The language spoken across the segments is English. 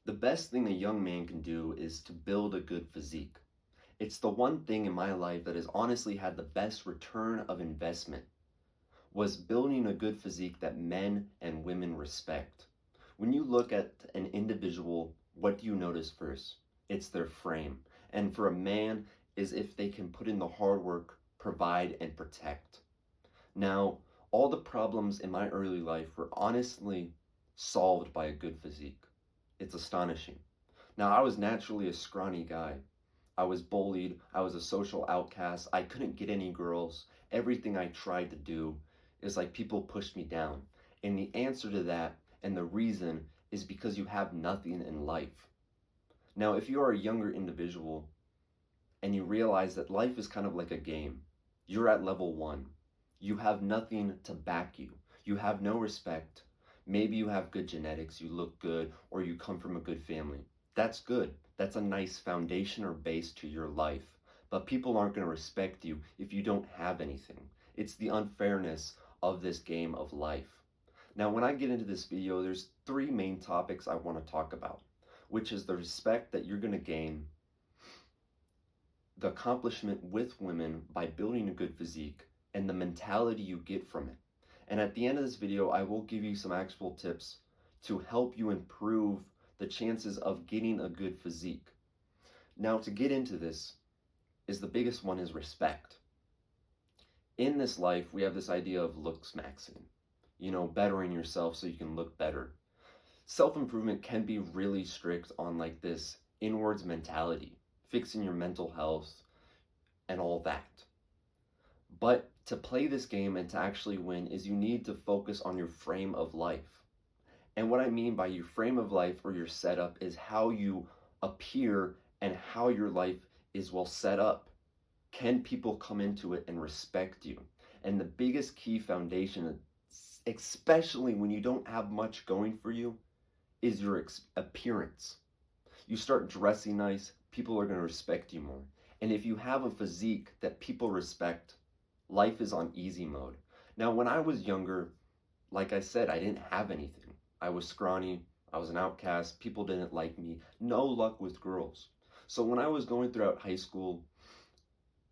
The best thing a young man can do is to build a good physique. It's the one thing in my life that has honestly had the best return of investment was building a good physique that men and women respect. When you look at an individual, what do you notice first? It's their frame. And for a man is if they can put in the hard work, provide and protect. Now, all the problems in my early life were honestly solved by a good physique. It's astonishing. Now, I was naturally a scrawny guy. I was bullied. I was a social outcast. I couldn't get any girls. Everything I tried to do is like people pushed me down. And the answer to that and the reason is because you have nothing in life. Now, if you are a younger individual and you realize that life is kind of like a game, you're at level 1. You have nothing to back you. You have no respect. Maybe you have good genetics, you look good, or you come from a good family. That's good. That's a nice foundation or base to your life. But people aren't going to respect you if you don't have anything. It's the unfairness of this game of life. Now, when I get into this video, there's 3 main topics I want to talk about, which is the respect that you're going to gain, the accomplishment with women by building a good physique, and the mentality you get from it. And at the end of this video, I will give you some actual tips to help you improve the chances of getting a good physique. Now, to get into this, is the biggest one is respect. In this life, we have this idea of looks maxing, bettering yourself so you can look better. Self-improvement can be really strict on like this inwards mentality, fixing your mental health and all that. But to play this game and to actually win is you need to focus on your frame of life. And what I mean by your frame of life or your setup is how you appear and how your life is well set up. Can people come into it and respect you? And the biggest key foundation, especially when you don't have much going for you, is your appearance. You start dressing nice, people are going to respect you more. And if you have a physique that people respect, life is on easy mode. Now, when I was younger, like I said, I didn't have anything. I was scrawny, I was an outcast, people didn't like me, no luck with girls. So when I was going throughout high school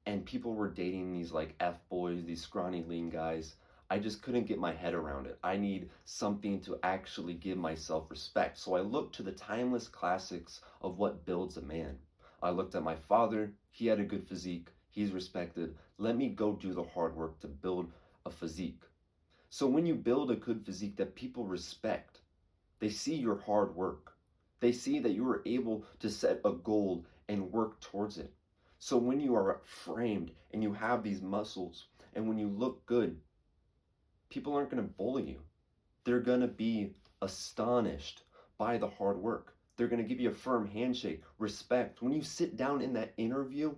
and people were dating these like F-boys, these scrawny lean guys, I just couldn't get my head around it. I need something to actually give myself respect. So I looked to the timeless classics of what builds a man. I looked at my father, he had a good physique, he's respected. Let me go do the hard work to build a physique. So when you build a good physique that people respect, they see your hard work. They see that you were able to set a goal and work towards it. So when you are framed and you have these muscles and when you look good, people aren't going to bully you. They're going to be astonished by the hard work. They're going to give you a firm handshake, respect. When you sit down in that interview,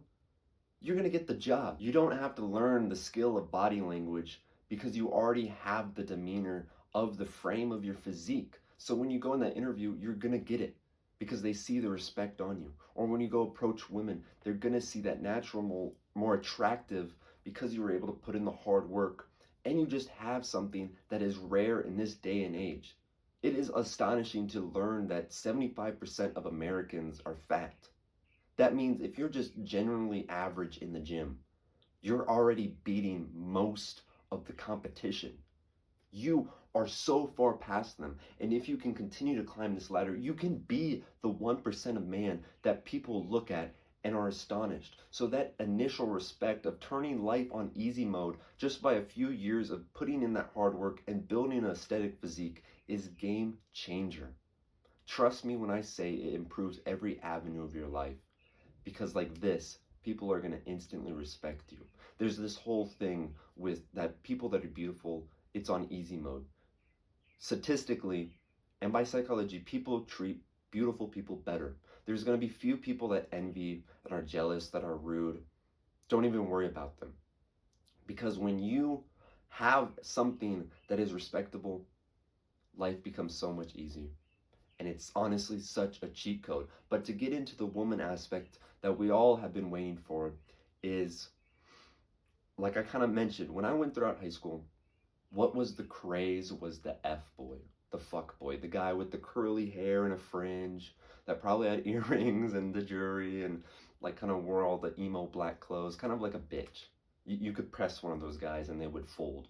you're going to get the job. You don't have to learn the skill of body language because you already have the demeanor of the frame of your physique. So when you go in that interview, you're going to get it because they see the respect on you. Or when you go approach women, they're going to see that natural, more attractive because you were able to put in the hard work and you just have something that is rare in this day and age. It is astonishing to learn that 75% of Americans are fat. That means if you're just generally average in the gym, you're already beating most of the competition. You are so far past them. And if you can continue to climb this ladder, you can be the 1% of man that people look at and are astonished. So that initial respect of turning life on easy mode just by a few years of putting in that hard work and building an aesthetic physique is game changer. Trust me when I say it improves every avenue of your life. Because like this, people are going to instantly respect you. There's this whole thing with that people that are beautiful, it's on easy mode. Statistically, and by psychology, people treat beautiful people better. There's going to be few people that envy, that are jealous, that are rude. Don't even worry about them. Because when you have something that is respectable, life becomes so much easier. And it's honestly such a cheat code. But to get into the woman aspect that we all have been waiting for is, like I kind of mentioned, when I went throughout high school, what was the craze was the F-boy, the fuck boy, the guy with the curly hair and a fringe that probably had earrings and the jewelry and like kind of wore all the emo black clothes, kind of like a bitch. You could press one of those guys and they would fold.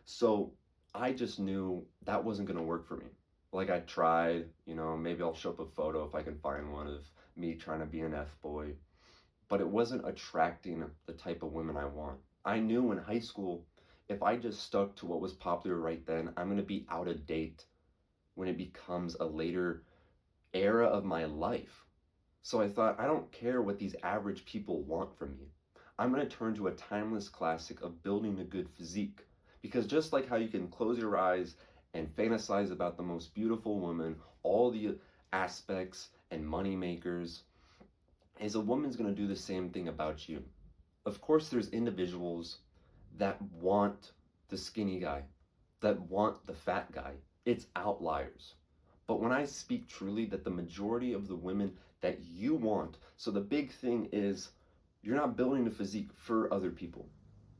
So I just knew that wasn't going to work for me. Like I tried, maybe I'll show up a photo if I can find one of me trying to be an F-boy, but it wasn't attracting the type of women I want. I knew in high school, if I just stuck to what was popular right then, I'm going to be out of date when it becomes a later era of my life. So I thought, I don't care what these average people want from me. I'm going to turn to a timeless classic of building a good physique. Because just like how you can close your eyes and fantasize about the most beautiful woman, all the aspects and money makers, is a woman's going to do the same thing about you. Of course, there's individuals that want the skinny guy, that want the fat guy. It's outliers. But when I speak truly that the majority of the women that you want, so the big thing is you're not building a physique for other people.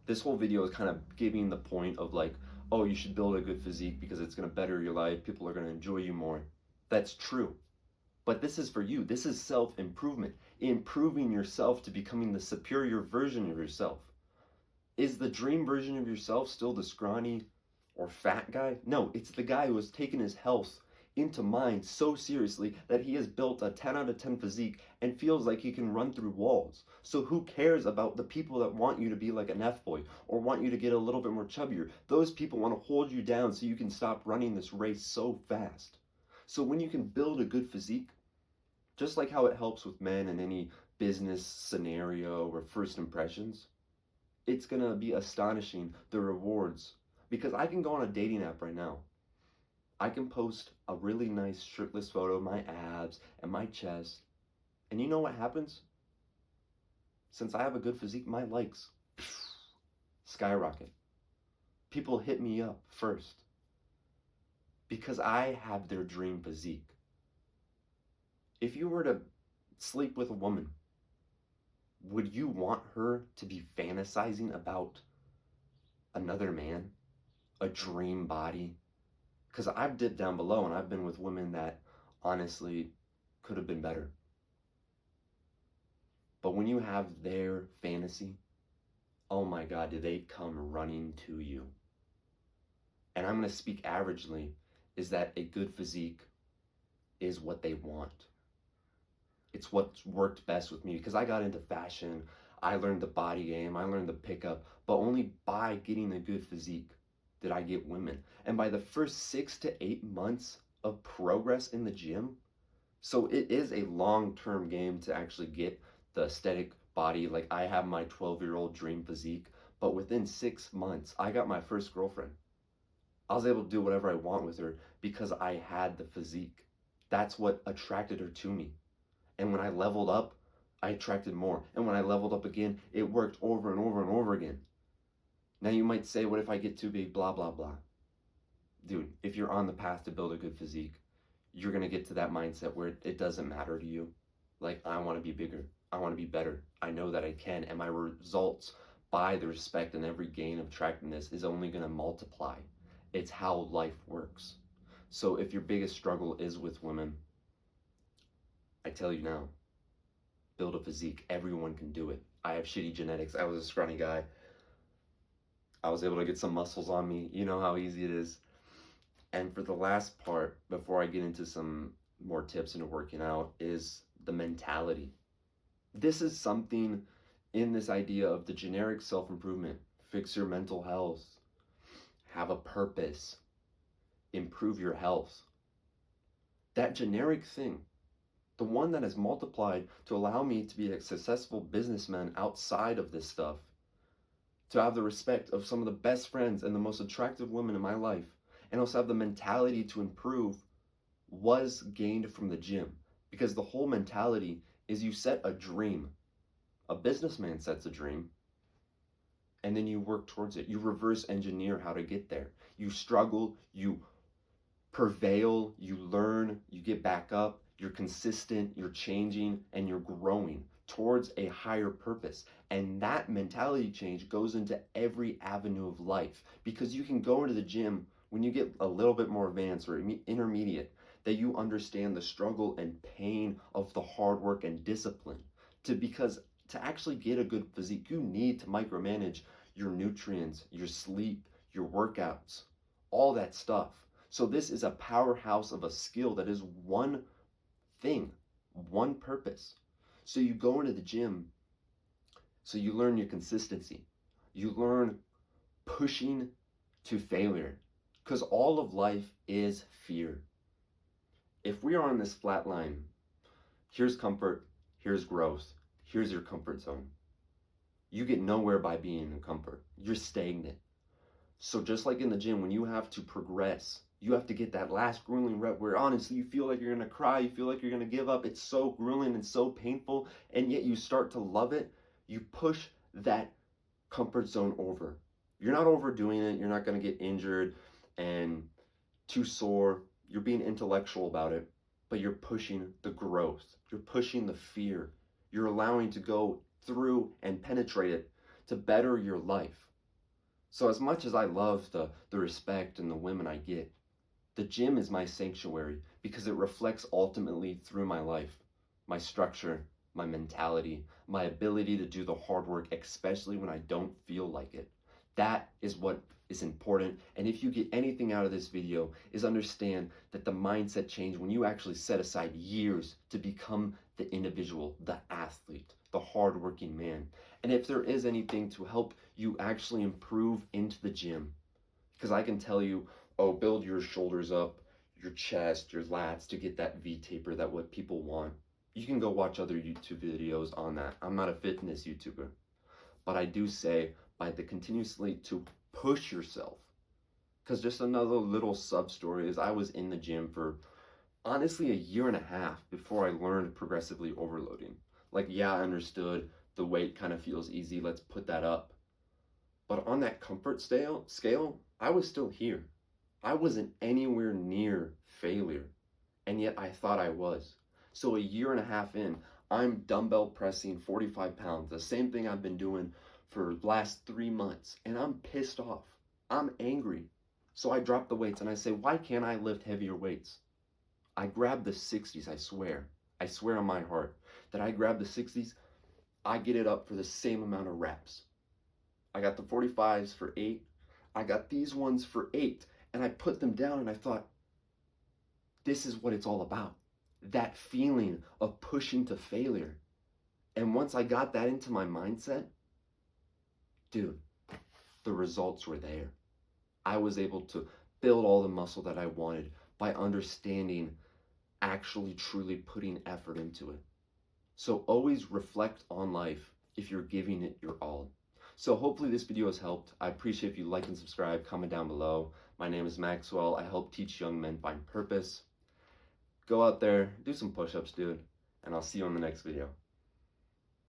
This whole video is kind of giving the point of like, oh, you should build a good physique because it's going to better your life. People are going to enjoy you more. That's true. But this is for you. This is self-improvement. Improving yourself to becoming the superior version of yourself. Is the dream version of yourself still the scrawny or fat guy? No, it's the guy who has taken his health into mind so seriously that he has built a 10 out of 10 physique and feels like he can run through walls. So who cares about the people that want you to be like an F-boy or want you to get a little bit more chubbier? Those people want to hold you down so you can stop running this race so fast. So when you can build a good physique, just like how it helps with men in any business scenario or first impressions, it's going to be astonishing, the rewards. Because I can go on a dating app right now. I can post a really nice shirtless photo of my abs and my chest. And you know what happens? Since I have a good physique, my likes skyrocket. People hit me up first because I have their dream physique. If you were to sleep with a woman, would you want her to be fantasizing about another man, a dream body? Because I've dipped down below and I've been with women that honestly could have been better. But when you have their fantasy, oh my God, do they come running to you? And I'm going to speak averagely, is that a good physique is what they want. It's what's worked best with me because I got into fashion. I learned the body game. I learned the pickup, but only by getting a good physique did I get women. And by the first 6 to 8 months of progress in the gym, so it is a long-term game to actually get the aesthetic body. Like I have my 12-year-old dream physique, but within 6 months, I got my first girlfriend. I was able to do whatever I want with her because I had the physique. That's what attracted her to me. And when I leveled up, I attracted more. And when I leveled up again, it worked over and over and over again. Now you might say, what if I get too big, blah, blah, blah. Dude, if you're on the path to build a good physique, you're going to get to that mindset where it doesn't matter to you. Like, I want to be bigger. I want to be better. I know that I can. And my results by the respect and every gain of attractiveness is only going to multiply. It's how life works. So if your biggest struggle is with women, I tell you now, build a physique. Everyone can do it. I have shitty genetics. I was a scrawny guy. I was able to get some muscles on me. You know how easy it is. And for the last part, before I get into some more tips into working out, is the mentality. This is something in this idea of the generic self-improvement. Fix your mental health. Have a purpose. Improve your health. That generic thing, the one that has multiplied to allow me to be a successful businessman outside of this stuff, to have the respect of some of the best friends and the most attractive women in my life, and also have the mentality to improve, was gained from the gym. Because the whole mentality is you set a dream. A businessman sets a dream, and then you work towards it. You reverse engineer how to get there. You struggle, you prevail, you learn, you get back up, you're consistent, you're changing, and you're growing towards a higher purpose. And that mentality change goes into every avenue of life, because you can go into the gym when you get a little bit more advanced or intermediate, that you understand the struggle and pain of the hard work and discipline because to actually get a good physique, you need to micromanage your nutrients, your sleep, your workouts, all that stuff. So this is a powerhouse of a skill that is one thing, one purpose. So you go into the gym, so you learn your consistency. You learn pushing to failure, because all of life is fear. If we are on this flat line, here's comfort, here's growth, here's your comfort zone. You get nowhere by being in comfort. You're stagnant. So just like in the gym, when you have to progress, you have to get that last grueling rep where honestly you feel like you're going to cry, you feel like you're going to give up. It's so grueling and so painful, and yet you start to love it. You push that comfort zone over. You're not overdoing it. You're not going to get injured and too sore. You're being intellectual about it, but you're pushing the growth. You're pushing the fear. You're allowing to go through and penetrate it to better your life. So as much as I love the respect and the women I get, the gym is my sanctuary because it reflects ultimately through my life, my structure, my mentality, my ability to do the hard work, especially when I don't feel like it. That is what is important. And if you get anything out of this video, is understand that the mindset change when you actually set aside years to become the individual, the athlete, the hardworking man. And if there is anything to help you actually improve into the gym, because I can tell you, oh, build your shoulders up, your chest, your lats to get that V taper, that what people want. You can go watch other YouTube videos on that. I'm not a fitness YouTuber, but I do say by the continuously to push yourself. Because just another little sub story is I was in the gym for honestly a year and a half before I learned progressively overloading. Like, yeah, I understood the weight kind of feels easy, let's put that up. But on that comfort scale, I was still here. I wasn't anywhere near failure, and yet I thought I was. So a year and a half in, I'm dumbbell pressing 45 pounds, the same thing I've been doing for the last 3 months, and I'm pissed off. I'm angry. So I drop the weights and I say, why can't I lift heavier weights? I grab the 60s, I swear on my heart, that I grab the 60s, I get it up for the same amount of reps. I got the 45s for 8, I got these ones for 8, and I put them down and I thought, this is what it's all about. That feeling of pushing to failure. And once I got that into my mindset, dude, the results were there. I was able to build all the muscle that I wanted by understanding, actually truly putting effort into it. So always reflect on life if you're giving it your all. So hopefully this video has helped. I appreciate if you like and subscribe, comment down below. My name is Maxwell. I help teach young men find purpose. Go out there, do some push-ups, dude, and I'll see you on the next video.